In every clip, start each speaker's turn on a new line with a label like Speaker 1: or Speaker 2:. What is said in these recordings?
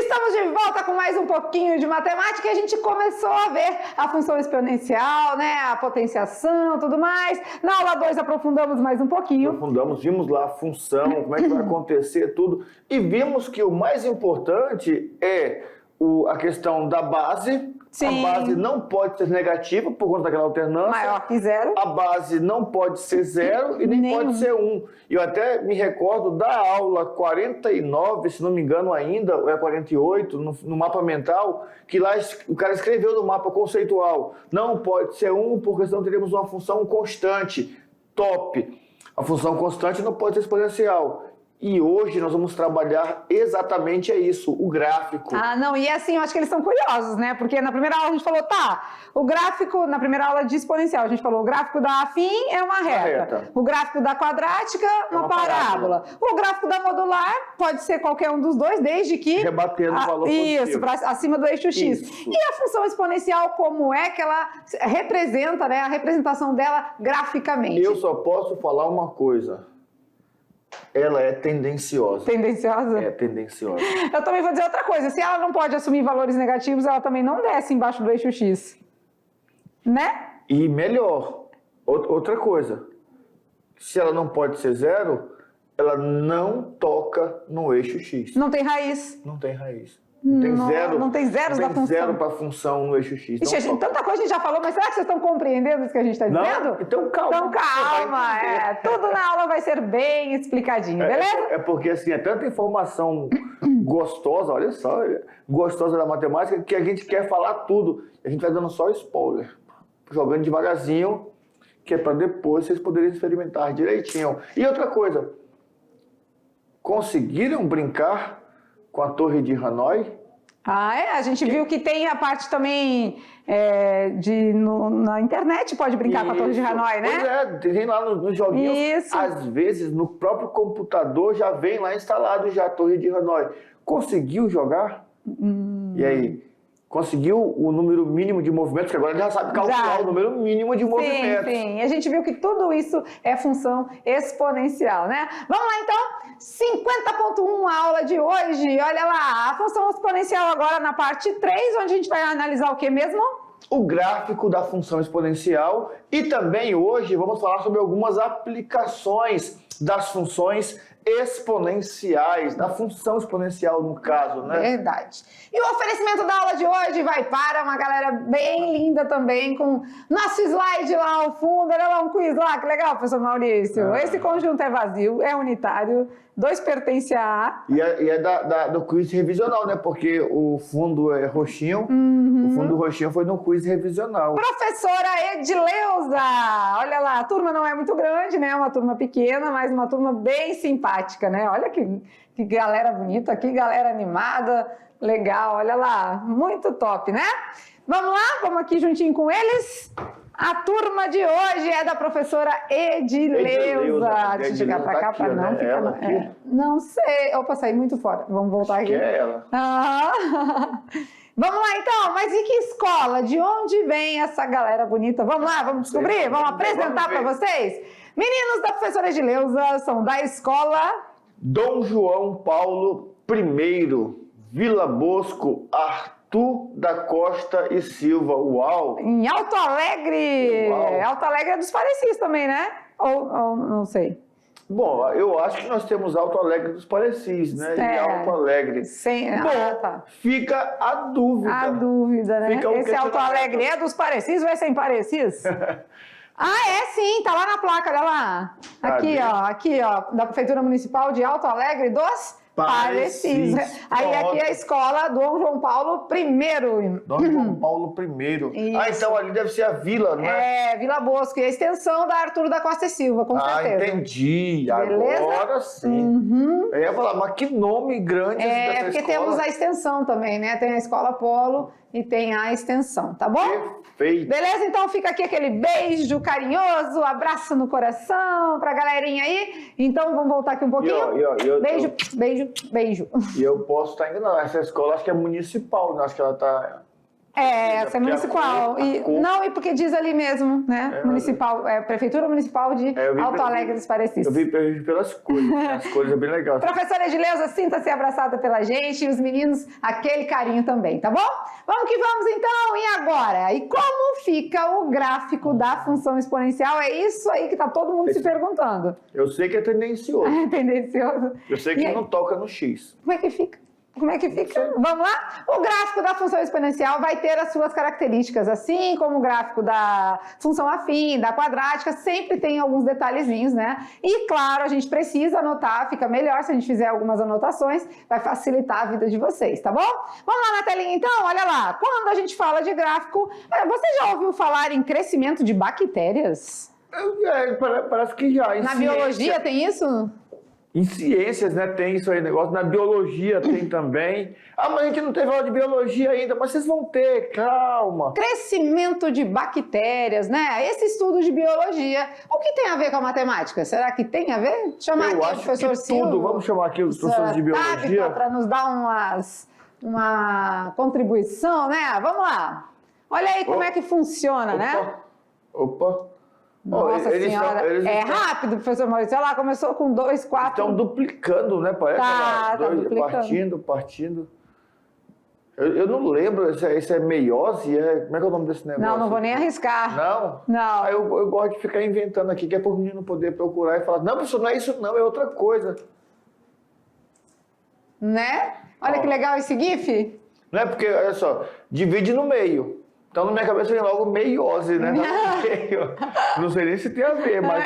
Speaker 1: Estamos de volta com mais um pouquinho de matemática e a gente começou a ver a função exponencial, né, a potenciação, tudo mais. Na aula 2 aprofundamos mais um pouquinho.
Speaker 2: Aprofundamos, vimos lá a função, como é que vai acontecer tudo e vimos que o mais importante é a questão da base.
Speaker 1: Sim.
Speaker 2: A base não pode ser negativa por conta daquela alternância.
Speaker 1: Maior que zero.
Speaker 2: A base não pode ser zero e nem pode ser 1. Eu até me recordo da aula 49, se não me engano ainda, ou é 48, no mapa mental, que lá o cara escreveu no mapa conceitual. Não pode ser 1 porque senão teríamos uma função constante. Top! A função constante não pode ser exponencial. E hoje nós vamos trabalhar exatamente isso, o gráfico.
Speaker 1: Ah, não, e assim, eu acho que eles são curiosos, né? Porque na primeira aula a gente falou, o gráfico, na primeira aula de exponencial, a gente falou, o gráfico da afim é uma reta. O gráfico da quadrática, uma parábola. O gráfico da modular pode ser qualquer um dos dois, desde que...
Speaker 2: rebatendo o valor positivo.
Speaker 1: Isso, acima do eixo X.
Speaker 2: Isso.
Speaker 1: E a função exponencial, como é que ela representa, né? A representação dela graficamente.
Speaker 2: Eu só posso falar uma coisa. Ela é tendenciosa.
Speaker 1: Tendenciosa?
Speaker 2: É tendenciosa.
Speaker 1: Eu também vou dizer outra coisa. Se ela não pode assumir valores negativos, ela também não desce embaixo do eixo X. Né?
Speaker 2: E melhor, outra coisa. Se ela não pode ser zero, ela não toca no eixo X.
Speaker 1: Não tem raiz.
Speaker 2: Não tem raiz. Não tem zero.
Speaker 1: Não tem zeros da função.
Speaker 2: Não tem zero para a função no eixo X.
Speaker 1: Ixi, tanta coisa a gente já falou, mas será que vocês estão compreendendo isso que a gente está dizendo?
Speaker 2: Então calma.
Speaker 1: Então calma, tudo na aula vai ser bem explicadinho, beleza?
Speaker 2: É porque assim, é tanta informação gostosa, olha só, gostosa da matemática, que a gente quer falar tudo. A gente vai dando só spoiler, jogando devagarzinho, que é para depois vocês poderem experimentar direitinho. E outra coisa, conseguiram brincar com a Torre de Hanoi?
Speaker 1: A gente viu que tem a parte também na internet, pode brincar com a Torre de Hanoi, né?
Speaker 2: Pois é, tem lá nos joguinhos.
Speaker 1: Isso.
Speaker 2: Às vezes, no próprio computador, já vem lá instalado já a Torre de Hanoi. Conseguiu jogar? E aí? Conseguiu o número mínimo de movimentos, que agora já sabe calcular o número mínimo de movimentos.
Speaker 1: Sim, e a gente viu que tudo isso é função exponencial, né? Vamos lá então, 50.1 a aula de hoje, olha lá, a função exponencial agora na parte 3, onde a gente vai analisar o que mesmo?
Speaker 2: O gráfico da função exponencial e também hoje vamos falar sobre algumas aplicações das funções exponenciais, da função exponencial no caso, né?
Speaker 1: Verdade. E o oferecimento da aula de hoje vai para uma galera bem linda também, com nosso slide lá ao fundo, olha lá um quiz lá, que legal, professor Maurício. Esse conjunto é vazio, é unitário, 2 pertence a A.
Speaker 2: E é do quiz revisional, né? Porque o fundo é roxinho, o fundo roxinho foi no quiz revisional.
Speaker 1: Professora Edileuza, olha lá, a turma não é muito grande, né? Uma turma pequena, mas uma turma bem simpática, né? Olha que galera bonita, que galera animada, legal, olha lá, muito top, né? Vamos lá, vamos aqui juntinho com eles. A turma de hoje é da professora Edileuza. Deixa eu chegar pra cá para não ficar... Não sei, opa, saí muito fora. Vamos voltar aqui.
Speaker 2: Que é ela.
Speaker 1: Vamos lá então, mas e que escola? De onde vem essa galera bonita? Vamos lá, vamos descobrir? Vamos apresentar para vocês? Meninos da professora Edileuza são da escola...
Speaker 2: Dom João Paulo I, Vila Bosco, Arthur da Costa e Silva. Uau!
Speaker 1: Em Alto Alegre!
Speaker 2: Uau.
Speaker 1: Alto Alegre é dos Parecis também, né? Ou não sei.
Speaker 2: Bom, eu acho que nós temos Alto Alegre dos Parecis, né? E Alto Alegre. Bom,
Speaker 1: tá.
Speaker 2: Fica a dúvida.
Speaker 1: A dúvida, né? Esse Alto Alegre é dos Parecis ou é sem Parecis? Sim, tá lá na placa, olha lá. Aqui, ó, da Prefeitura Municipal de Alto Alegre dos Parecis. Aí aqui é a escola Dom João Paulo I.
Speaker 2: Dom João Paulo I.
Speaker 1: Isso.
Speaker 2: Então ali deve ser a vila, né?
Speaker 1: Vila Bosco, e a extensão da Arthur da Costa e Silva, com certeza.
Speaker 2: Entendi.
Speaker 1: Beleza?
Speaker 2: Agora sim. Eu ia falar, mas que nome grande dessa
Speaker 1: porque
Speaker 2: escola.
Speaker 1: temos a extensão também, né? Tem a Escola Polo e tem a extensão, tá bom?
Speaker 2: Perfeito.
Speaker 1: Beleza? Então fica aqui aquele beijo carinhoso, abraço no coração pra galerinha aí. Então vamos voltar aqui um pouquinho. Beijo.
Speaker 2: E eu posso estar enganado. Essa escola acho que é municipal, né? Acho que ela tá...
Speaker 1: Essa é municipal. Não, e porque diz ali mesmo, né? Municipal, Prefeitura Municipal de Alto Alegre dos Parecis.
Speaker 2: Eu vi pelas cores, né? As cores é bem legal.
Speaker 1: Professora Edileuza, sinta-se abraçada pela gente e os meninos, aquele carinho também, tá bom? Vamos que vamos então, e agora? E como fica o gráfico da função exponencial? É isso aí que tá todo mundo se perguntando.
Speaker 2: Eu sei que é tendencioso.
Speaker 1: É tendencioso.
Speaker 2: Eu sei que não toca no X.
Speaker 1: Como é que fica? Como é que fica? Vamos lá? O gráfico da função exponencial vai ter as suas características, assim como o gráfico da função afim, da quadrática, sempre tem alguns detalhezinhos, né? E, claro, a gente precisa anotar, fica melhor se a gente fizer algumas anotações, vai facilitar a vida de vocês, tá bom? Vamos lá na telinha, então? Olha lá. Quando a gente fala de gráfico, você já ouviu falar em crescimento de bactérias?
Speaker 2: Parece que já.
Speaker 1: Na biologia tem isso?
Speaker 2: Em ciências, né, tem isso aí, negócio. Na biologia tem também. Ah, mas a gente não teve aula de biologia ainda. Mas vocês vão ter, calma.
Speaker 1: Crescimento de bactérias, né? Esse estudo de biologia. O que tem a ver com a matemática? Será que tem a ver? Chamar
Speaker 2: Eu
Speaker 1: aqui
Speaker 2: acho
Speaker 1: o professor
Speaker 2: que
Speaker 1: Silvio.
Speaker 2: tudo. Vamos chamar aqui os professores de biologia.
Speaker 1: Para nos dar uma contribuição, né? Vamos lá. Olha aí como é que funciona, né?
Speaker 2: Opa.
Speaker 1: Nossa senhora, rápido, professor Maurício. Olha lá, começou com 2, 4...
Speaker 2: Estão duplicando, né? Parece
Speaker 1: tá duplicando.
Speaker 2: Partindo. Eu não lembro, isso é meiose? Como é que é o nome desse negócio?
Speaker 1: Não vou nem arriscar.
Speaker 2: Não?
Speaker 1: Não.
Speaker 2: Aí eu gosto de ficar inventando aqui, que é para o menino poder procurar e falar, não, professor, não é isso não, é outra coisa.
Speaker 1: Né? Olha que legal esse GIF.
Speaker 2: Não é porque, olha só, divide no meio. Então, na minha cabeça vem logo meiose, né? Não sei nem se tem a ver, mas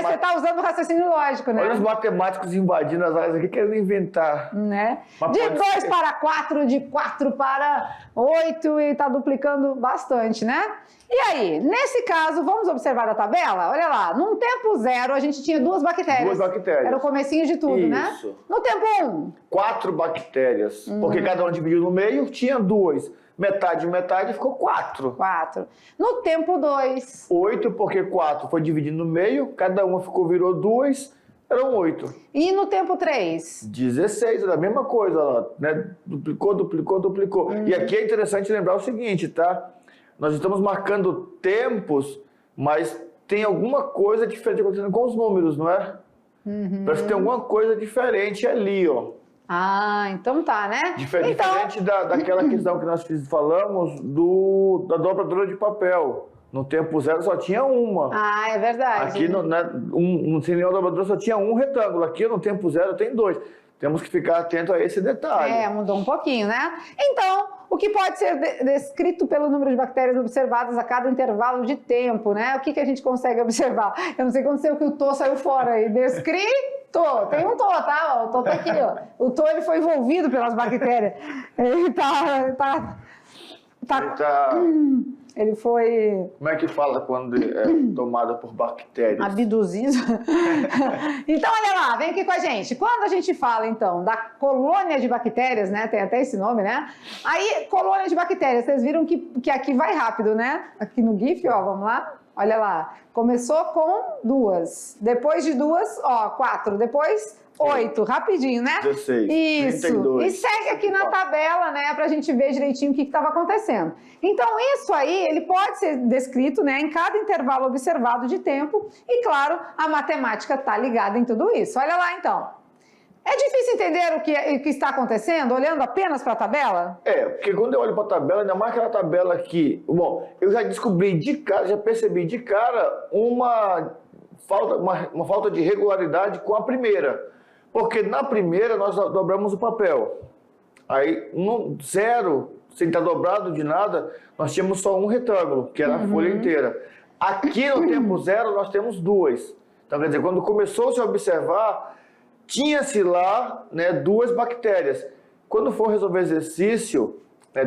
Speaker 1: você está usando o raciocínio lógico, né?
Speaker 2: Olha os matemáticos invadindo as áreas aqui, querendo inventar.
Speaker 1: Né? De 2 para 4, de 4 para 8 e está duplicando bastante, né? E aí, nesse caso, vamos observar a tabela? Olha lá, num tempo 0 a gente tinha 2 bactérias.
Speaker 2: 2 bactérias.
Speaker 1: Era o comecinho de tudo, né? No tempo 1...
Speaker 2: 4 bactérias, porque cada um dividiu no meio, tinha 2. Metade, ficou 4.
Speaker 1: 4. No tempo 2...
Speaker 2: 8, porque 4 foi dividido no meio, cada uma virou 2, eram 8.
Speaker 1: E no tempo 3?
Speaker 2: 16, era a mesma coisa, ó, né? Duplicou. E aqui é interessante lembrar o seguinte, tá? Nós estamos marcando tempos, mas tem alguma coisa diferente acontecendo com os números, não é? Parece que tem alguma coisa diferente ali, ó.
Speaker 1: Ah, então tá, né?
Speaker 2: Diferente daquela questão que nós falamos da dobradora de papel. No tempo 0 só tinha uma.
Speaker 1: Ah, é verdade.
Speaker 2: Aqui no cinema dobrador só tinha um retângulo. Aqui no tempo 0 tem 2. Temos que ficar atento a esse detalhe.
Speaker 1: Mudou um pouquinho, né? Então, o que pode ser descrito pelo número de bactérias observadas a cada intervalo de tempo, né? O que a gente consegue observar? Eu não sei quando aconteceu que o Tô saiu fora aí. Descrito. Tem um Tô, tá? O Tô tá aqui, ó. O Tô, ele foi envolvido pelas bactérias. Ele ele foi...
Speaker 2: Como é que fala quando é tomada por bactérias?
Speaker 1: Abduzido. Então, olha lá, vem aqui com a gente. Quando a gente fala, então, da colônia de bactérias, né? Tem até esse nome, né? Aí, colônia de bactérias, vocês viram que aqui vai rápido, né? Aqui no GIF, ó, vamos lá. Olha lá. Começou com 2. Depois de 2, 4. Depois... 8, rapidinho, né?
Speaker 2: 16,
Speaker 1: isso.
Speaker 2: 32,
Speaker 1: e segue aqui na tabela, né, pra gente ver direitinho o que estava acontecendo. Então, isso aí, ele pode ser descrito, né, em cada intervalo observado de tempo e, claro, a matemática está ligada em tudo isso. Olha lá, então. É difícil entender o que está acontecendo olhando apenas para a tabela?
Speaker 2: Porque quando eu olho para a tabela, ainda mais aquela tabela aqui, bom, eu já descobri de cara, já percebi de cara uma falta de regularidade com a primeira. Porque na primeira nós dobramos o papel. Aí, no 0, sem estar dobrado de nada, nós tínhamos só um retângulo, que era a folha inteira. Aqui no tempo 0 nós temos 2. Então, quer dizer, quando começou -se a observar, tinha-se lá, né, 2 bactérias. Quando for resolver exercício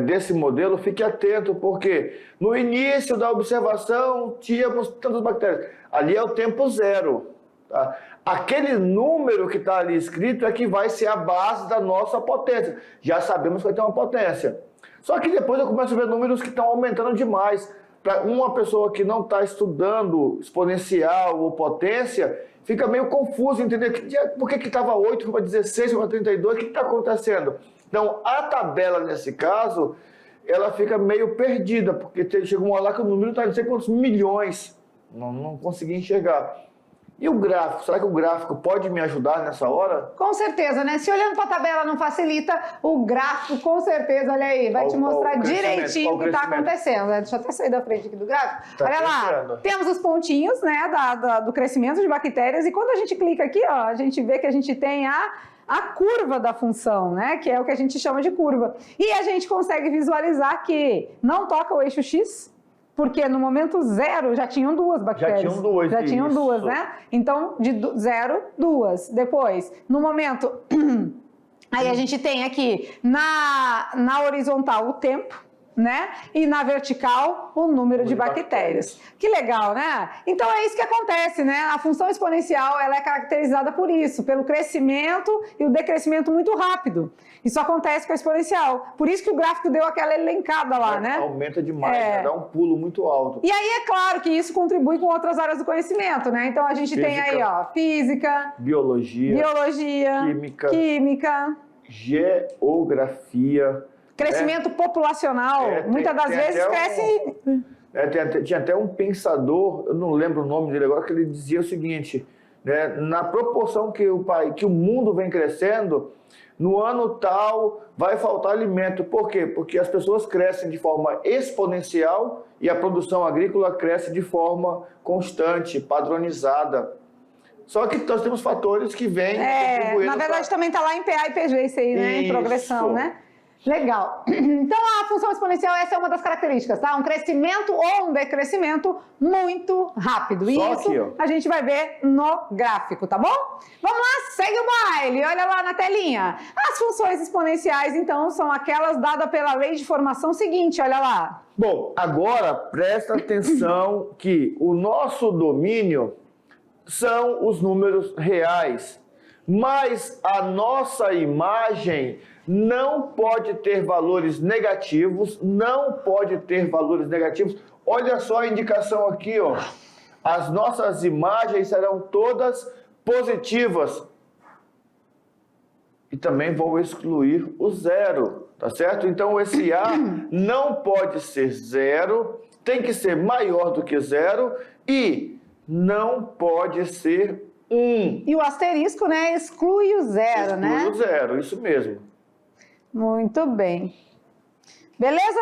Speaker 2: desse modelo, fique atento, porque no início da observação tínhamos tantas bactérias. Ali é o tempo 0. Tá? Aquele número que está ali escrito é que vai ser a base da nossa potência. Já sabemos que vai ter uma potência. Só que depois eu começo a ver números que estão aumentando demais. Para uma pessoa que não está estudando exponencial ou potência, fica meio confuso entender por que estava 8, foi para 16, foi para 32, o que está acontecendo? Então, a tabela, nesse caso, ela fica meio perdida, porque chega uma hora lá que o número está não sei quantos milhões. Não consegui enxergar. E o gráfico? Será que o gráfico pode me ajudar nessa hora?
Speaker 1: Com certeza, né? Se olhando para a tabela não facilita, o gráfico com certeza, olha aí, vai te mostrar direitinho o que está acontecendo. Deixa eu até sair da frente aqui do gráfico. Olha lá, temos os pontinhos, né, do crescimento de bactérias, e quando a gente clica aqui, ó, a gente vê que a gente tem a curva da função, né, que é o que a gente chama de curva. E a gente consegue visualizar que não toca o eixo X, porque no momento zero já tinham duas bactérias. Já tinham duas, né? Então, de zero, duas. Depois, no momento... Aí a gente tem aqui na horizontal o tempo, né? E na vertical o número de bactérias. Que legal, né? Então é isso que acontece, né? A função exponencial, ela é caracterizada por isso, pelo crescimento e o decrescimento muito rápido. Isso acontece com a exponencial. Por isso que o gráfico deu aquela elencada lá, né?
Speaker 2: Aumenta demais, né? Dá um pulo muito alto.
Speaker 1: E aí é claro que isso contribui com outras áreas do conhecimento, né? Então a gente tem aí, ó, física, biologia, química,
Speaker 2: geografia,
Speaker 1: crescimento populacional. Muitas das vezes cresce...
Speaker 2: Tinha até um pensador, eu não lembro o nome dele agora, que ele dizia o seguinte, né, na proporção que o mundo vem crescendo, no ano tal vai faltar alimento. Por quê? Porque as pessoas crescem de forma exponencial e a produção agrícola cresce de forma constante, padronizada. Só que nós temos fatores que vêm contribuindo.
Speaker 1: Na verdade, também está lá em PA e PG isso aí, né? Em progressão, né? Legal. Então, a função exponencial, essa é uma das características, tá? Um crescimento ou um decrescimento muito rápido. E isso a gente vai ver no gráfico, tá bom? Vamos lá, segue o baile. Olha lá na telinha. As funções exponenciais, então, são aquelas dadas pela lei de formação seguinte, olha lá.
Speaker 2: Bom, agora presta atenção que o nosso domínio são os números reais, mas a nossa imagem não pode ter valores negativos, Olha só a indicação aqui, ó. As nossas imagens serão todas positivas. E também vou excluir o zero, tá certo? Então esse A não pode ser zero, tem que ser maior do que zero e não pode ser 1.
Speaker 1: E o asterisco, né, exclui o zero, né?
Speaker 2: Exclui o zero, isso mesmo.
Speaker 1: Muito bem. Beleza?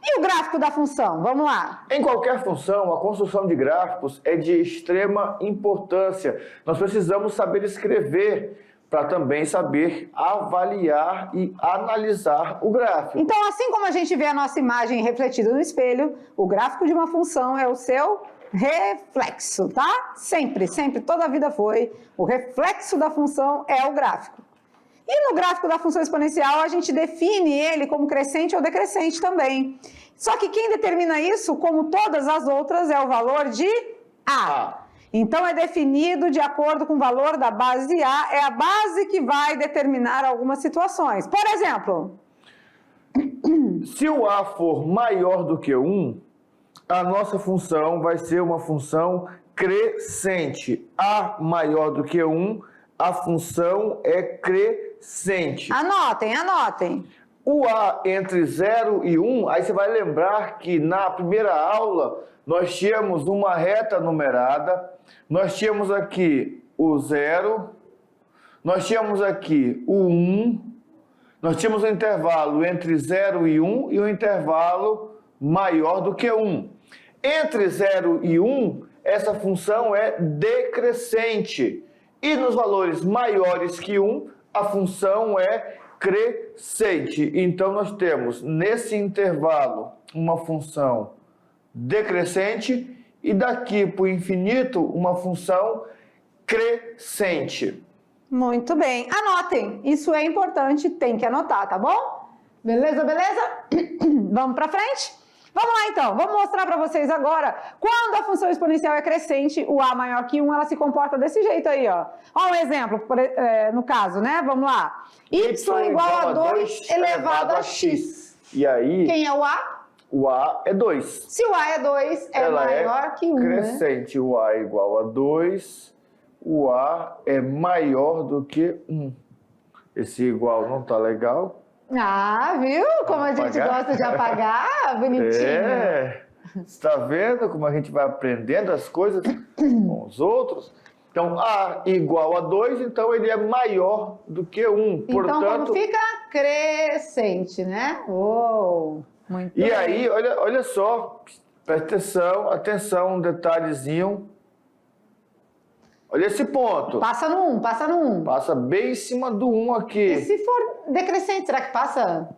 Speaker 1: E o gráfico da função? Vamos lá.
Speaker 2: Em qualquer função, a construção de gráficos é de extrema importância. Nós precisamos saber escrever para também saber avaliar e analisar o gráfico.
Speaker 1: Então, assim como a gente vê a nossa imagem refletida no espelho, o gráfico de uma função é o seu reflexo, tá? Sempre, toda a vida foi. O reflexo da função é o gráfico. E no gráfico da função exponencial, a gente define ele como crescente ou decrescente também. Só que quem determina isso, como todas as outras, é o valor de A. Então, é definido de acordo com o valor da base A. É a base que vai determinar algumas situações. Por exemplo...
Speaker 2: Se o A for maior do que 1, a nossa função vai ser uma função crescente. A maior do que 1, a função é crescente.
Speaker 1: Anotem.
Speaker 2: O A entre 0 e 1, aí você vai lembrar que na primeira aula nós tínhamos uma reta numerada, nós tínhamos aqui o 0, nós tínhamos aqui o 1, nós tínhamos um intervalo entre 0 e 1 e um intervalo maior do que 1. Entre 0 e 1, essa função é decrescente. E nos valores maiores que 1, a função é crescente. Então, nós temos nesse intervalo uma função decrescente e daqui para o infinito uma função crescente.
Speaker 1: Muito bem. Anotem. Isso é importante, tem que anotar, tá bom? Beleza? Vamos para frente? Vamos lá então, vamos mostrar para vocês agora, quando a função exponencial é crescente, o A maior que 1, ela se comporta desse jeito aí, ó. Ó um exemplo, no caso, né? Vamos lá. Y igual a 2 elevado a x.
Speaker 2: E aí...
Speaker 1: Quem é o A?
Speaker 2: O A é 2.
Speaker 1: Se o A é 2, é maior que 1,
Speaker 2: crescente, né? O A é igual a 2, o A é maior do que 1. Esse igual não tá legal.
Speaker 1: Ah, viu? Como a gente gosta de apagar, bonitinho.
Speaker 2: É, você está vendo como a gente vai aprendendo as coisas com os outros? Então, A igual a 2, então ele é maior do que 1.
Speaker 1: Então,
Speaker 2: portanto,
Speaker 1: como fica? Crescente, né? Uou, muito
Speaker 2: e
Speaker 1: bem.
Speaker 2: aí, olha só, presta atenção, um detalhezinho. Olha esse ponto.
Speaker 1: Passa no 1, passa no 1.
Speaker 2: Passa bem em cima do 1
Speaker 1: E
Speaker 2: aqui.
Speaker 1: se for decrescente, será que passa?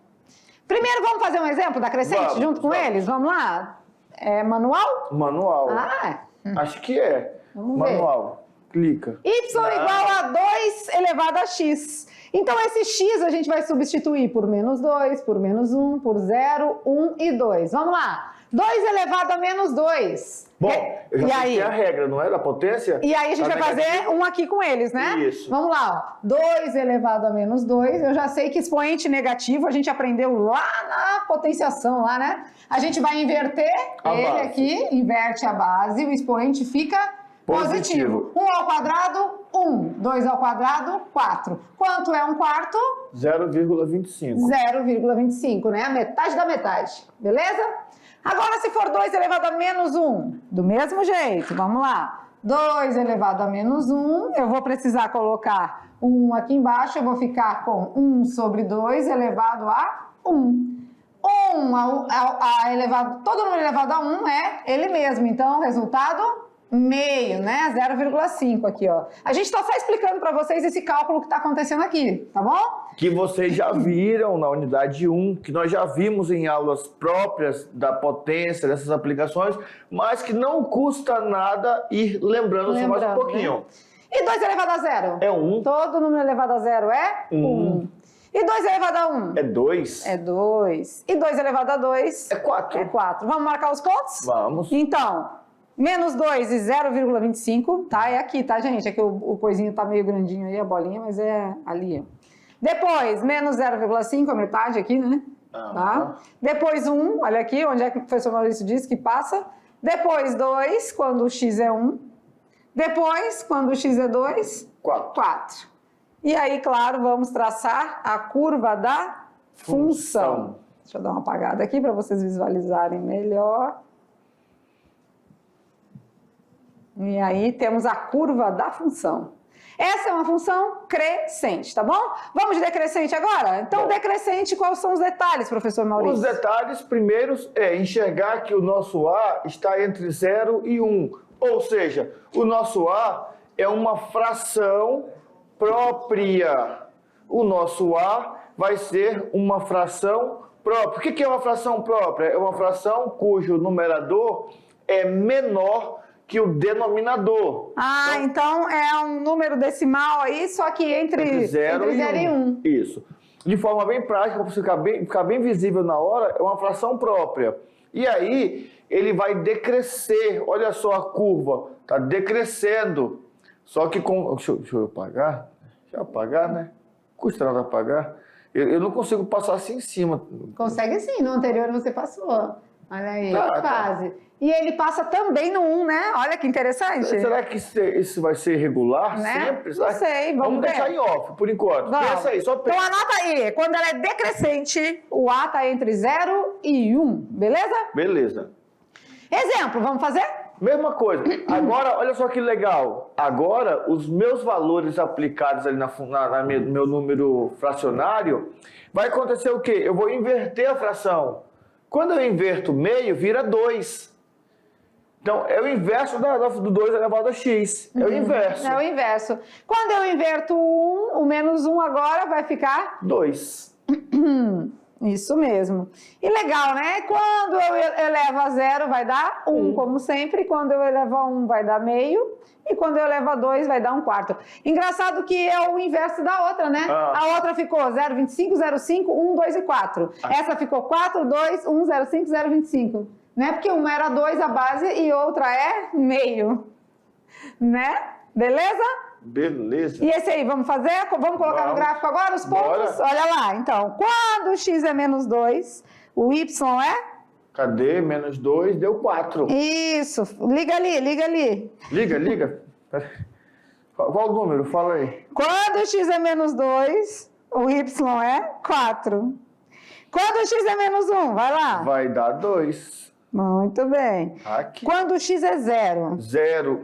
Speaker 1: Primeiro, vamos fazer um exemplo da crescente
Speaker 2: Vamos,
Speaker 1: junto com
Speaker 2: vamos.
Speaker 1: eles? Vamos lá? É manual?
Speaker 2: Manual.
Speaker 1: Ah,
Speaker 2: Acho que é.
Speaker 1: Vamos ver.
Speaker 2: Manual. Clica.
Speaker 1: y igual a 2 elevado a x. Então, esse x a gente vai substituir por menos 2, por menos 1, por 0, 1 e 2. Vamos lá. 2 elevado a menos 2.
Speaker 2: Bom, eu já
Speaker 1: E
Speaker 2: sei
Speaker 1: aí?
Speaker 2: que é a regra, não é? Da potência?
Speaker 1: E aí a gente
Speaker 2: Tá
Speaker 1: vai fazer
Speaker 2: negativo.
Speaker 1: um aqui com eles, né?
Speaker 2: Isso.
Speaker 1: Vamos lá, ó. 2 elevado a menos 2. Eu já sei que expoente negativo a gente aprendeu lá na potenciação, lá, né? A gente vai inverter
Speaker 2: A
Speaker 1: ele
Speaker 2: base.
Speaker 1: aqui, inverte a base, o expoente fica positivo.
Speaker 2: Positivo.
Speaker 1: 1 ao quadrado, 1. 2 ao quadrado, 4. Quanto é 1/4?
Speaker 2: 0,25.
Speaker 1: 0,25, né? A metade da metade, beleza? Agora, se for 2 elevado a menos 1, do mesmo jeito, vamos lá. 2 elevado a menos 1, eu vou precisar colocar 1 aqui embaixo, eu vou ficar com 1 sobre 2 elevado a 1. 1 elevado, todo número elevado a 1 é ele mesmo, então, resultado meio, né? 0,5 aqui, ó. A gente tá só explicando para vocês esse cálculo que tá acontecendo aqui, tá bom?
Speaker 2: Que vocês já viram na unidade 1, que nós já vimos em aulas próprias da potência, dessas aplicações, mas que não custa nada ir lembrando só mais um pouquinho.
Speaker 1: Né? E 2 elevado a 0?
Speaker 2: É 1.
Speaker 1: Todo número elevado a 0 é 1. E 2 elevado a 1?
Speaker 2: É 2.
Speaker 1: É 2. E 2 elevado a 2?
Speaker 2: É 4.
Speaker 1: É 4. Vamos marcar os pontos?
Speaker 2: Vamos.
Speaker 1: Então, menos 2 e 0,25, tá? É aqui, tá, gente? É que o coisinho tá meio grandinho aí, a bolinha, mas é ali, ó. Depois, menos 0,5, a metade aqui, né? Tá? Depois 1, olha aqui, onde é que o professor Maurício disse que passa. Depois 2, quando o x é 1. Depois, quando o x é 2, 4. E aí, claro, vamos traçar a curva da função. Deixa eu dar uma apagada aqui para vocês visualizarem melhor. E aí temos a curva da função. Essa é uma função crescente, tá bom? Vamos de decrescente agora? Então, decrescente, quais são os detalhes, professor Maurício?
Speaker 2: Os detalhes, primeiros, é enxergar que o nosso A está entre 0 e 1. Ou seja, o nosso A é uma fração própria. O nosso A vai ser uma fração própria. O que é uma fração própria? É uma fração cujo numerador é menor que o denominador.
Speaker 1: Ah, então é um número decimal aí, só que entre
Speaker 2: 0
Speaker 1: e 1.
Speaker 2: Isso. De forma bem prática, para ficar bem visível na hora, é uma fração própria. E aí, ele vai decrescer. Olha só a curva. Está decrescendo. Só que com... Deixa eu apagar. Deixa eu apagar, né? Custa nada apagar. Eu não consigo passar assim em cima.
Speaker 1: Consegue sim, no anterior você passou. Olha aí,
Speaker 2: Tá.
Speaker 1: quase. E ele passa também no 1, né? Olha que interessante.
Speaker 2: Será que isso vai ser regular
Speaker 1: Né?
Speaker 2: sempre?
Speaker 1: Não sei, vamos ver.
Speaker 2: deixar em off, por enquanto.
Speaker 1: Vamos.
Speaker 2: Pensa aí, só pensa.
Speaker 1: Então anota aí, quando ela é decrescente, o A está entre 0 e 1, beleza?
Speaker 2: Beleza.
Speaker 1: Exemplo, vamos fazer?
Speaker 2: Mesma coisa. Agora, olha só que legal. Agora, os meus valores aplicados ali no meu número fracionário, vai acontecer o quê? Eu vou inverter a fração. Quando eu inverto meio, vira 2. Então, é o inverso do 2 elevado a x. É o inverso.
Speaker 1: É o inverso. Quando eu inverto 1, o menos 1 agora vai ficar
Speaker 2: 2.
Speaker 1: Isso mesmo. E legal, né? Quando eu elevo a 0 vai dar 1, como sempre. Quando eu elevo a 1 vai dar meio. E quando eu elevo a 2 vai dar 1/4. Engraçado que é o inverso da outra, né? A outra ficou 0,25, 0,5, 1, 2 e 4. Essa ficou 4, 2, 1, 0,5, 0,25. Né? Porque uma era 2 a base e outra é meio. Né? Beleza?
Speaker 2: Beleza.
Speaker 1: E esse aí, vamos fazer? Vamos colocar no gráfico agora os pontos?
Speaker 2: Bora.
Speaker 1: Olha lá, então. Quando o x é menos 2, o y é?
Speaker 2: Cadê? Menos 2 deu 4.
Speaker 1: Isso. Liga ali, liga ali.
Speaker 2: Liga. Qual o número? Fala aí.
Speaker 1: Quando o x é menos 2, o y é 4. Quando x é menos 1, vai lá.
Speaker 2: Vai dar 2.
Speaker 1: Muito bem.
Speaker 2: Aqui.
Speaker 1: Quando x é 0?
Speaker 2: 0.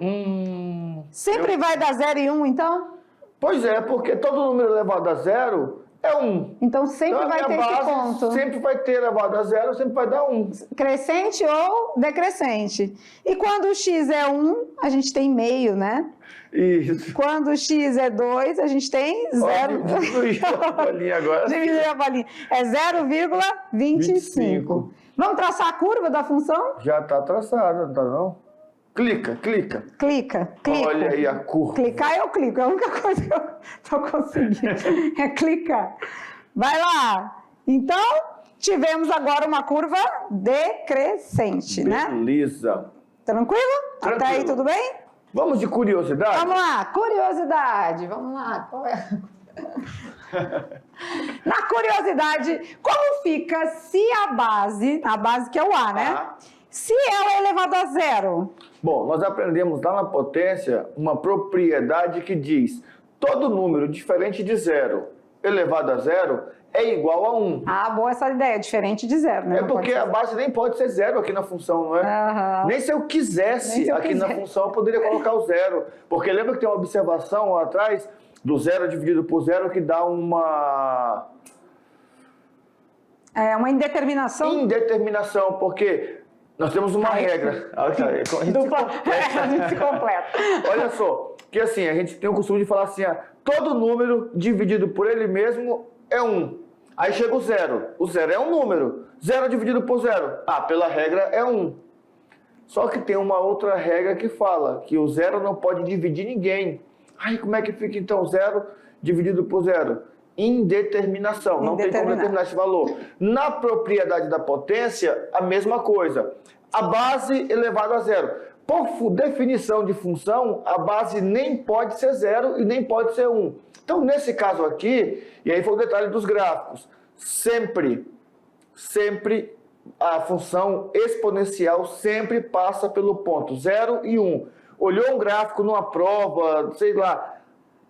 Speaker 1: Sempre vai dar 0 e 1, então?
Speaker 2: Pois é, porque todo número elevado a 0 é 1.
Speaker 1: Então sempre
Speaker 2: Então, a
Speaker 1: vai ter
Speaker 2: minha
Speaker 1: esse
Speaker 2: base
Speaker 1: ponto.
Speaker 2: sempre vai ter elevado a 0, sempre vai dar 1.
Speaker 1: Crescente ou decrescente. E quando o x é 1, a gente tem meio, né?
Speaker 2: Isso.
Speaker 1: Quando o x é 2, a gente tem 0.
Speaker 2: Diminuiu a bolinha agora.
Speaker 1: Diminuiu a bolinha. É 0,25.
Speaker 2: 25.
Speaker 1: Vamos traçar a curva da função?
Speaker 2: Já está traçada, não tá não? Clica.
Speaker 1: Clica.
Speaker 2: Olha aí a curva.
Speaker 1: Clicar eu clico, é a única coisa que eu tô conseguindo. É clicar. Vai lá. Então, tivemos agora uma curva decrescente, né?
Speaker 2: Beleza.
Speaker 1: Tranquilo?
Speaker 2: Tranquilo.
Speaker 1: Até aí tudo bem?
Speaker 2: Vamos de curiosidade?
Speaker 1: Vamos lá, curiosidade. Vamos lá. Qual é? Na curiosidade, como fica se a base que é o A, né?
Speaker 2: Ah.
Speaker 1: Se ela é elevada a 0?
Speaker 2: Bom, nós aprendemos lá na potência uma propriedade que diz todo número diferente de 0 elevado a 0 é igual a 1.
Speaker 1: Ah, boa essa ideia, diferente de 0, né?
Speaker 2: É
Speaker 1: Não
Speaker 2: porque
Speaker 1: pode
Speaker 2: a
Speaker 1: ser
Speaker 2: base nem pode ser 0 aqui na função, não é?
Speaker 1: Aham.
Speaker 2: Nem se eu quisesse
Speaker 1: Nem se eu
Speaker 2: aqui na
Speaker 1: quisesse.
Speaker 2: função eu poderia colocar o 0. Porque lembra que tem uma observação lá atrás do 0 dividido por 0 que dá uma
Speaker 1: É uma indeterminação.
Speaker 2: indeterminação, porque nós temos uma regra. A gente se
Speaker 1: Dupla.
Speaker 2: completa.
Speaker 1: A gente se completa.
Speaker 2: Olha só, que assim, a gente tem o costume de falar assim, todo número dividido por ele mesmo é 1. Aí chega o 0. O 0 é um número. 0 dividido por 0. Pela regra é 1. Só que tem uma outra regra que fala que o 0 não pode dividir ninguém. Aí como é que fica então 0 dividido por 0? Indeterminação. Não tem como determinar esse valor. Na propriedade da potência, a mesma coisa. A base elevada a 0. Por definição de função, a base nem pode ser 0 e nem pode ser 1. Então, nesse caso aqui, e aí foi o detalhe dos gráficos, sempre a função exponencial sempre passa pelo ponto 0 e 1. Olhou um gráfico numa prova, sei lá,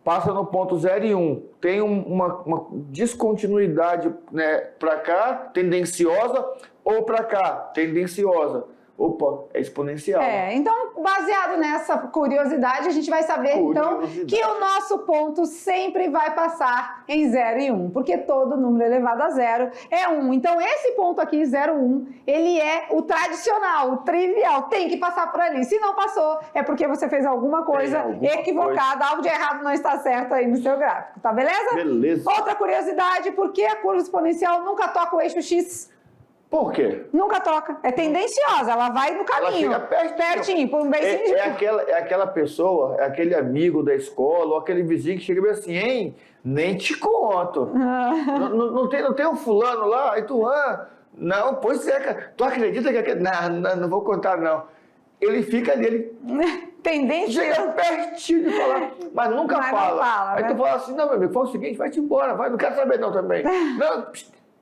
Speaker 2: passa no ponto 0 e 1. Tem uma descontinuidade, né, para cá, tendenciosa, ou para cá, tendenciosa. Opa, é exponencial.
Speaker 1: Então, baseado nessa curiosidade, a gente vai saber, então, que o nosso ponto sempre vai passar em 0 e 1, porque todo número elevado a 0 é 1. Então, esse ponto aqui, 0, 1, ele é o tradicional, o trivial, tem que passar por ali. Se não passou, é porque você fez alguma coisa equivocada, algo de errado não está certo aí no seu gráfico, tá beleza?
Speaker 2: Beleza.
Speaker 1: Outra curiosidade, por que a curva exponencial nunca toca o eixo X?
Speaker 2: Por quê?
Speaker 1: Nunca toca. É tendenciosa, ela vai no caminho.
Speaker 2: Ela chega
Speaker 1: pertinho, por um beijinho.
Speaker 2: É aquela pessoa, é aquele amigo da escola, ou aquele vizinho que chega e diz assim, hein, nem te conto. Não tem um fulano lá? E tu, não, pois é, cara. Tu acredita que aquele... Não vou contar, não. Ele fica ali,
Speaker 1: Tendência.
Speaker 2: chega pertinho de falar, mas nunca fala.
Speaker 1: Não fala,
Speaker 2: Aí
Speaker 1: né?
Speaker 2: tu fala assim, não, meu amigo, fala o seguinte, vai-te embora, vai, não quero saber não também.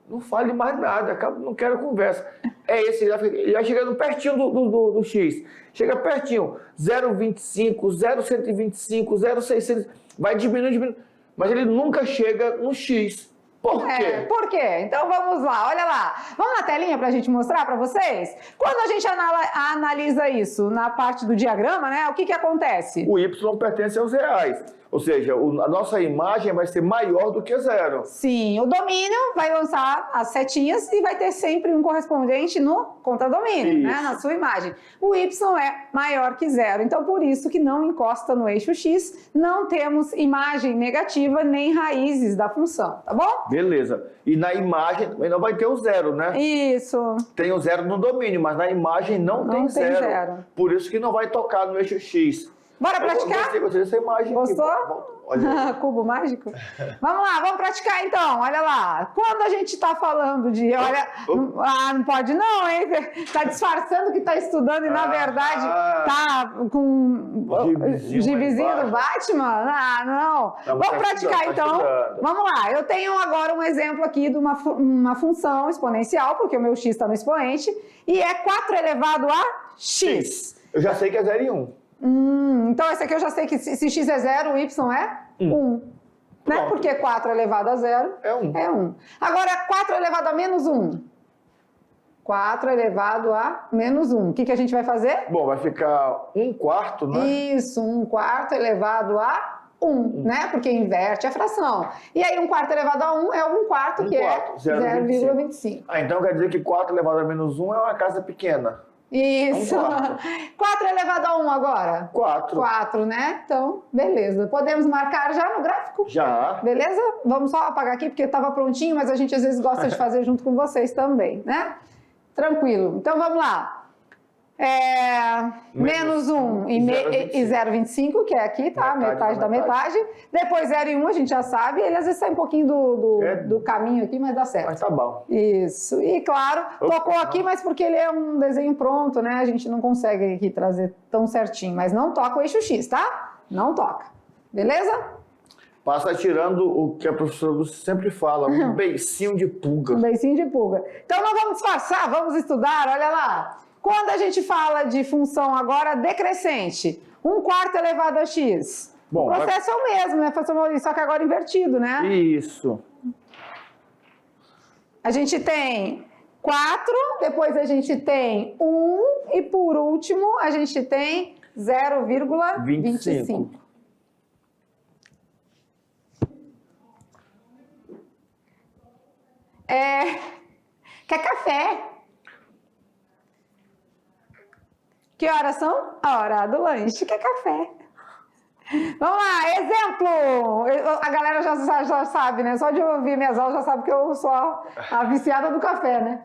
Speaker 2: Não fale mais nada, não quero conversa. É esse, ele vai chegando pertinho do X. Chega pertinho, 0,25, 0,125, 0,600, vai diminuindo, mas ele nunca chega no X. Por quê?
Speaker 1: Por quê? Então vamos lá, olha lá. Vamos na telinha para a gente mostrar para vocês? Quando a gente analisa isso na parte do diagrama, né? O que acontece?
Speaker 2: O Y pertence aos reais. Ou seja, a nossa imagem vai ser maior do que 0.
Speaker 1: Sim, o domínio vai lançar as setinhas e vai ter sempre um correspondente no contradomínio, né, na sua imagem. O Y é maior que 0, então por isso que não encosta no eixo X, não temos imagem negativa nem raízes da função, tá bom?
Speaker 2: Beleza. E na imagem também não vai ter o 0, né?
Speaker 1: Isso.
Speaker 2: Tem o 0 no domínio, mas na imagem não tem 0. Por isso que não vai tocar no eixo X.
Speaker 1: Bora praticar?
Speaker 2: Gostei dessa imagem.
Speaker 1: Gostou?
Speaker 2: Olha.
Speaker 1: Cubo mágico? Vamos lá, vamos praticar então. Olha lá. Quando a gente está falando de... Olha, não pode não, hein? Está disfarçando que está estudando e, na verdade, está com gibizinho do Batman? Não. Vamos praticar então. Vamos lá. Eu tenho agora um exemplo aqui de uma função exponencial, porque o meu x está no expoente, e é 4 elevado a x.
Speaker 2: Eu já sei que é 0 e 1.
Speaker 1: Então esse aqui eu já sei que se x é 0, o y é 1. né?
Speaker 2: Pronto.
Speaker 1: Porque 4 elevado a 0
Speaker 2: É 1.
Speaker 1: é 1. Agora, 4 elevado a menos 1. 4 elevado a menos 1. O que a gente vai fazer?
Speaker 2: Bom, vai ficar 1/4, né?
Speaker 1: Isso, 1/4 elevado a 1, né? Porque inverte a fração. E aí, 1/4 elevado a 1 é 1/4, que é 0,25.
Speaker 2: Ah, então quer dizer que 4 elevado a menos 1 é uma casa pequena.
Speaker 1: Isso.
Speaker 2: 1/4.
Speaker 1: 4 elevado a 1 agora?
Speaker 2: 4.
Speaker 1: 4, né? Então, beleza. Podemos marcar já no gráfico?
Speaker 2: Já.
Speaker 1: Beleza? Vamos só apagar aqui, porque estava prontinho, mas a gente às vezes gosta de fazer junto com vocês também, né? Tranquilo. Então, vamos lá. Menos 1 e 0,25, que é aqui, tá? Metade da metade. Depois 0 e 1, a gente já sabe. Ele às vezes sai um pouquinho do caminho aqui, mas dá certo.
Speaker 2: Mas tá bom.
Speaker 1: Isso. E claro, tocou aqui, mas porque ele é um desenho pronto, né? A gente não consegue aqui trazer tão certinho. Mas não toca o eixo X, tá? Não toca. Beleza?
Speaker 2: Passa tirando o que a professora Lúcia sempre fala, um beicinho de pulga.
Speaker 1: Um beicinho de pulga. Então, nós vamos disfarçar, vamos estudar, olha lá. Quando a gente fala de função agora decrescente, 1/4 elevado a x.
Speaker 2: Bom,
Speaker 1: o processo é o mesmo, né, professor Maurício? Só que agora invertido, né?
Speaker 2: Isso.
Speaker 1: A gente tem 4, depois a gente tem 1 e por último a gente tem 0,25. Quer café? Que horas são? A hora do lanche, que é café. Vamos lá, exemplo! A galera já sabe, né? Só de ouvir minhas aulas já sabe que eu sou a viciada do café, né?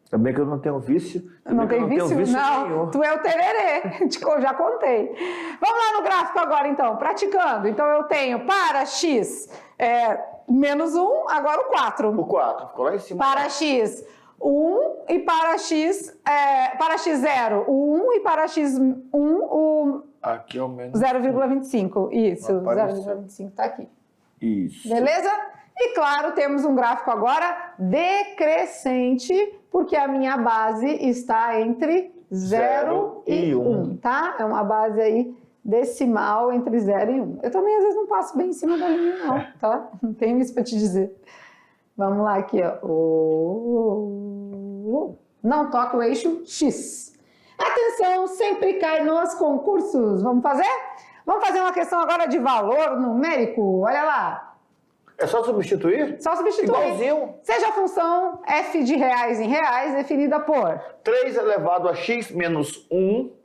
Speaker 2: Também que eu não tenho vício.
Speaker 1: Não tem vício? Não,
Speaker 2: nenhum.
Speaker 1: Tu é o tererê, já contei. Vamos lá no gráfico agora, então, praticando. Então, eu tenho para x menos 1, agora o 4.
Speaker 2: O 4, ficou lá em cima.
Speaker 1: Para x, 1 e para x 0, o 1 e para x1, o
Speaker 2: Aqui é o menos
Speaker 1: 0,25. Isso,
Speaker 2: Não apareceu.
Speaker 1: 0,25 está aqui.
Speaker 2: Isso.
Speaker 1: Beleza? E claro, temos um gráfico agora decrescente, porque a minha base está entre 0 e 1, tá? É uma base aí decimal entre 0 e 1. Eu também às vezes não passo bem em cima da linha não, tá? Não tenho isso para te dizer. Vamos lá aqui, ó. Não toca o eixo X. Atenção, sempre cai nos concursos. Vamos fazer? Vamos fazer uma questão agora de valor numérico. Olha lá.
Speaker 2: É só substituir?
Speaker 1: Só substituir.
Speaker 2: Igualzinho.
Speaker 1: Seja a função f de reais em reais definida por
Speaker 2: 3 elevado a x menos 1.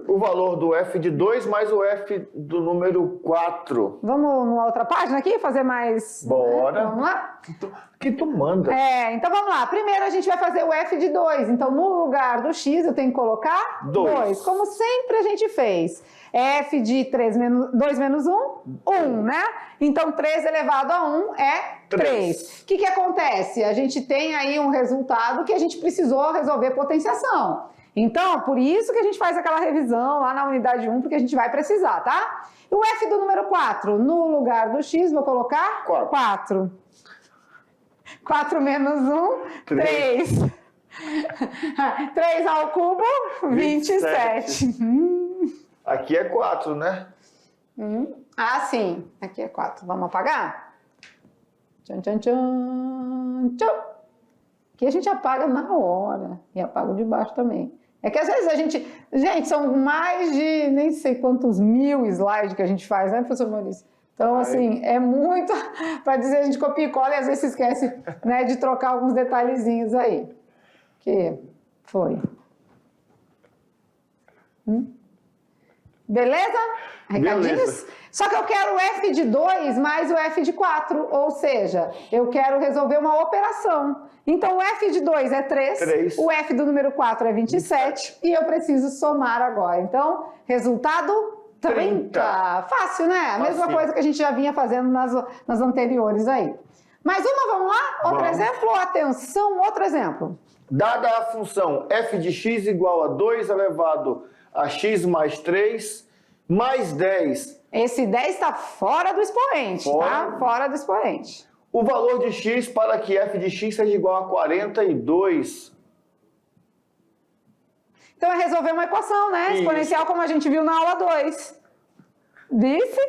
Speaker 2: O valor do f de 2 mais o f do número 4.
Speaker 1: Vamos numa outra página aqui, fazer mais...
Speaker 2: Bora.
Speaker 1: Vamos lá?
Speaker 2: Que tu manda.
Speaker 1: Então vamos lá. Primeiro a gente vai fazer o f de 2. Então no lugar do x eu tenho que colocar 2. Como sempre a gente fez. F de 2 menos 1, 1, né? Então 3 elevado a 1 é 3. O que acontece? A gente tem aí um resultado que a gente precisou resolver potenciação. Então, por isso que a gente faz aquela revisão lá na unidade 1, porque a gente vai precisar, tá? E o f do número 4, no lugar do x, vou colocar 4. 4 menos 1, 3. 3 ao cubo, 27.
Speaker 2: Aqui é 4, né?
Speaker 1: Ah, sim. Aqui é 4. Vamos apagar? Tchan, tchan, tchan, tchan. Aqui a gente apaga na hora. E apaga o de baixo também. É que às vezes a gente... Gente, são mais de nem sei quantos mil slides que a gente faz, né, professor Maurício? Então, assim, é muito... Para dizer, a gente copia e cola e às vezes se esquece, né, de trocar alguns detalhezinhos aí. Que foi. Beleza? Recadinhos?
Speaker 2: Beleza.
Speaker 1: Só que eu quero o f de 2 mais o f de 4, ou seja, eu quero resolver uma operação. Então, o f de 2 é 3, o f do número 4 é 27 e eu preciso somar agora. Então, resultado 30. Fácil, né? A mesma coisa que a gente já vinha fazendo nas anteriores aí. Mais uma, vamos lá? Outro exemplo? Atenção, outro exemplo.
Speaker 2: Dada a função f de x igual a 2 elevado a x mais 3 mais 10.
Speaker 1: Esse 10 está fora do expoente, tá? Fora do expoente.
Speaker 2: O valor de x para que f de x seja igual a 42.
Speaker 1: Então é resolver uma equação, né? Exponencial, como a gente viu na aula 2. Disse?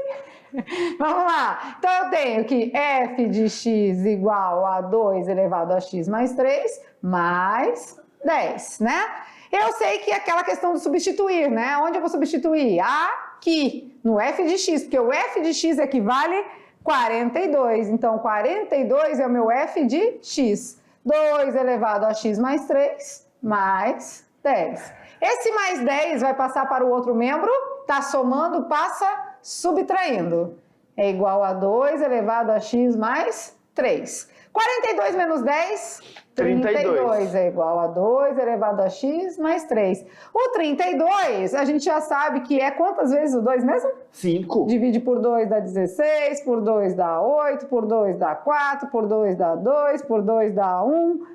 Speaker 1: Vamos lá. Então, eu tenho que f de x igual a 2 elevado a x mais 3 mais 10, né? Eu sei que é aquela questão do substituir, né? Onde eu vou substituir? Aqui, no f de x, porque o f de x equivale a 42. Então, 42 é o meu f de x. 2 elevado a x mais 3 mais 10. Esse mais 10 vai passar para o outro membro, tá somando, passa subtraindo. É igual a 2 elevado a x mais 3. 42 menos 10, 32 é igual a 2 elevado a x mais 3. O 32, a gente já sabe que é quantas vezes o 2 mesmo?
Speaker 2: 5.
Speaker 1: Divide por 2 dá 16, por 2 dá 8, por 2 dá 4, por 2 dá 2, por 2 dá 1.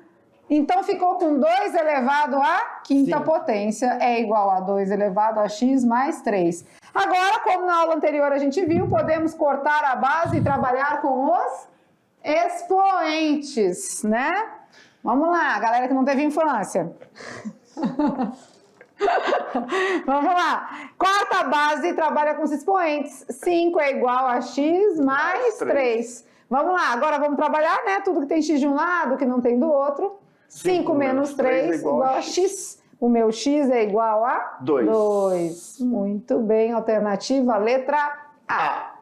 Speaker 1: Então, ficou com 2 elevado à quinta
Speaker 2: Sim.
Speaker 1: potência é igual a 2 elevado a x mais 3. Agora, como na aula anterior a gente viu, podemos cortar a base e trabalhar com os expoentes, né? Vamos lá, galera que não teve infância. Vamos lá. Corta a base e trabalha com os expoentes. 5 é igual a x mais 3. Vamos lá, agora vamos trabalhar, né? Tudo que tem x de um lado, que não tem do outro. 5 menos 3 igual a x. O meu x é igual a 2. Muito bem, alternativa, letra A.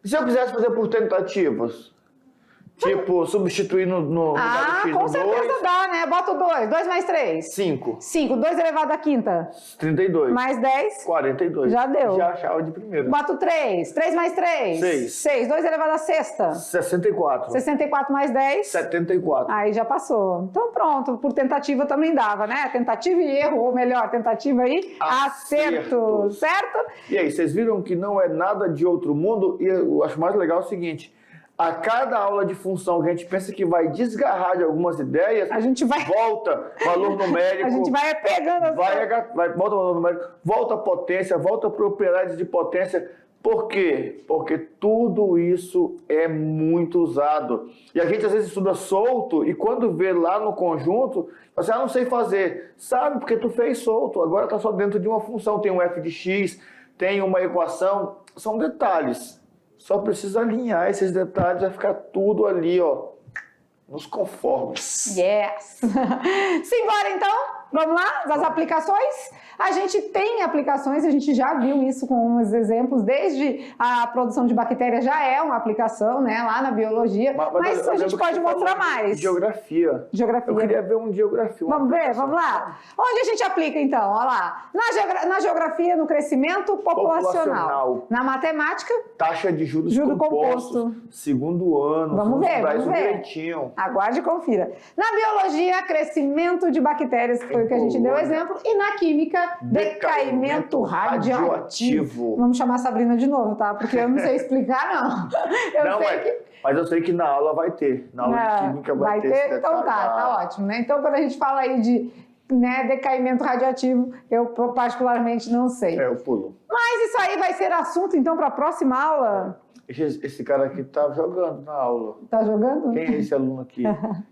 Speaker 2: Se eu quisesse fazer por tentativas, tipo, substituir no lugar do x
Speaker 1: com
Speaker 2: no
Speaker 1: certeza
Speaker 2: 2,
Speaker 1: dá, né? Bota o 2. 2 mais 3.
Speaker 2: 5.
Speaker 1: 5. 2 elevado à quinta.
Speaker 2: 32.
Speaker 1: Mais 10.
Speaker 2: 42.
Speaker 1: Já deu.
Speaker 2: Já achava de primeira.
Speaker 1: Bota o 3. 3 mais 3.
Speaker 2: 6.
Speaker 1: 6. 2 elevado à sexta.
Speaker 2: 64.
Speaker 1: 64 mais 10.
Speaker 2: 74.
Speaker 1: Aí já passou. Então pronto, por tentativa também dava, né? Tentativa e erro, ou melhor, tentativa e acerto. Certo?
Speaker 2: E aí, vocês viram que não é nada de outro mundo? E eu acho mais legal o seguinte: a cada aula de função que a gente pensa que vai desgarrar de algumas ideias,
Speaker 1: A gente vai,
Speaker 2: volta valor numérico,
Speaker 1: a gente vai pegando as
Speaker 2: volta valor numérico, volta potência, volta propriedades de potência. Por quê? Porque tudo isso é muito usado. E a gente às vezes estuda solto e quando vê lá no conjunto, você não sei fazer. Sabe, porque tu fez solto, agora está só dentro de uma função. Tem um f de x, tem uma equação, são detalhes. Só precisa alinhar esses detalhes, vai ficar tudo ali, ó, nos conformes.
Speaker 1: Yes! Simbora então? Vamos lá? Das aplicações? A gente tem aplicações, a gente já viu isso com uns exemplos, desde a produção de bactérias já é uma aplicação, né, lá na biologia, mas a gente pode mostrar mais.
Speaker 2: Geografia.
Speaker 1: Geografia.
Speaker 2: Eu queria ver um geografia.
Speaker 1: Vamos ver? Vamos lá? Onde a gente aplica então? Olha lá. Na geografia, no crescimento populacional. Na matemática,
Speaker 2: taxa de juros
Speaker 1: juro
Speaker 2: compostos.
Speaker 1: composto.
Speaker 2: Segundo ano.
Speaker 1: Vamos ver, vamos ver.
Speaker 2: Direitinho.
Speaker 1: Aguarde e confira. Na biologia, crescimento de bactérias, que foi o que a gente deu exemplo. E na química, decaimento radioativo. Vamos chamar a Sabrina de novo, tá? Porque eu não sei explicar, não.
Speaker 2: Mas eu sei que na aula vai ter. Na aula de química vai ter esse
Speaker 1: então
Speaker 2: detalhe.
Speaker 1: tá ótimo, né? Então, quando a gente fala aí de decaimento radioativo, eu particularmente não sei.
Speaker 2: Eu pulo.
Speaker 1: Mas isso aí vai ser assunto, então, para a próxima aula.
Speaker 2: Esse cara aqui tá jogando na aula.
Speaker 1: Tá jogando?
Speaker 2: Quem é esse aluno aqui?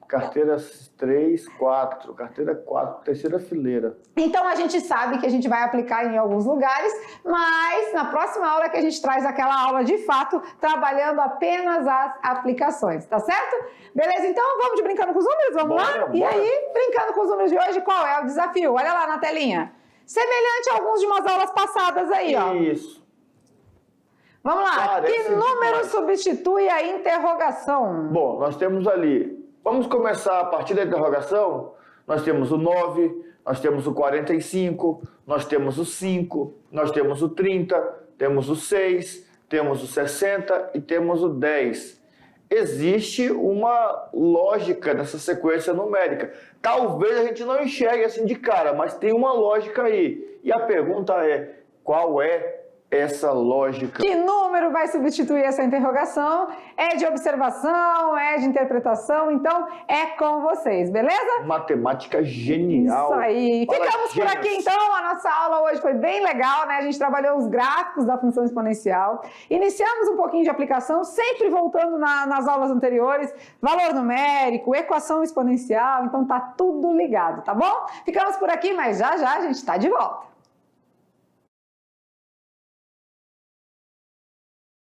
Speaker 2: Carteira 3, 4. Carteira 4, terceira fileira.
Speaker 1: Então, a gente sabe que a gente vai aplicar em alguns lugares, mas na próxima aula é que a gente traz aquela aula de fato, trabalhando apenas as aplicações, tá certo? Beleza? Então, vamos de brincando com os números? Vamos lá?
Speaker 2: Bora.
Speaker 1: E aí, brincando com os números de hoje, qual é o desafio? Olha lá na telinha. Semelhante a alguns de umas aulas passadas aí, ó.
Speaker 2: Isso.
Speaker 1: Vamos lá.
Speaker 2: Parece
Speaker 1: Que número
Speaker 2: demais.
Speaker 1: substitui a interrogação?
Speaker 2: Bom, nós temos ali, vamos começar a partir da interrogação, nós temos o 9, nós temos o 45, nós temos o 5, nós temos o 30, temos o 6, temos o 60 e temos o 10. Existe uma lógica nessa sequência numérica. Talvez a gente não enxergue assim de cara, mas tem uma lógica aí. E a pergunta é, qual é essa lógica?
Speaker 1: Que número vai substituir essa interrogação? É de observação, é de interpretação, então é com vocês, beleza?
Speaker 2: Matemática genial.
Speaker 1: Isso aí.
Speaker 2: Para
Speaker 1: Ficamos por aqui
Speaker 2: gênios.
Speaker 1: então, a nossa aula hoje foi bem legal, né? A gente trabalhou os gráficos da função exponencial, iniciamos um pouquinho de aplicação, sempre voltando nas aulas anteriores, valor numérico, equação exponencial, então tá tudo ligado, tá bom? Ficamos por aqui, mas já já a gente tá de volta.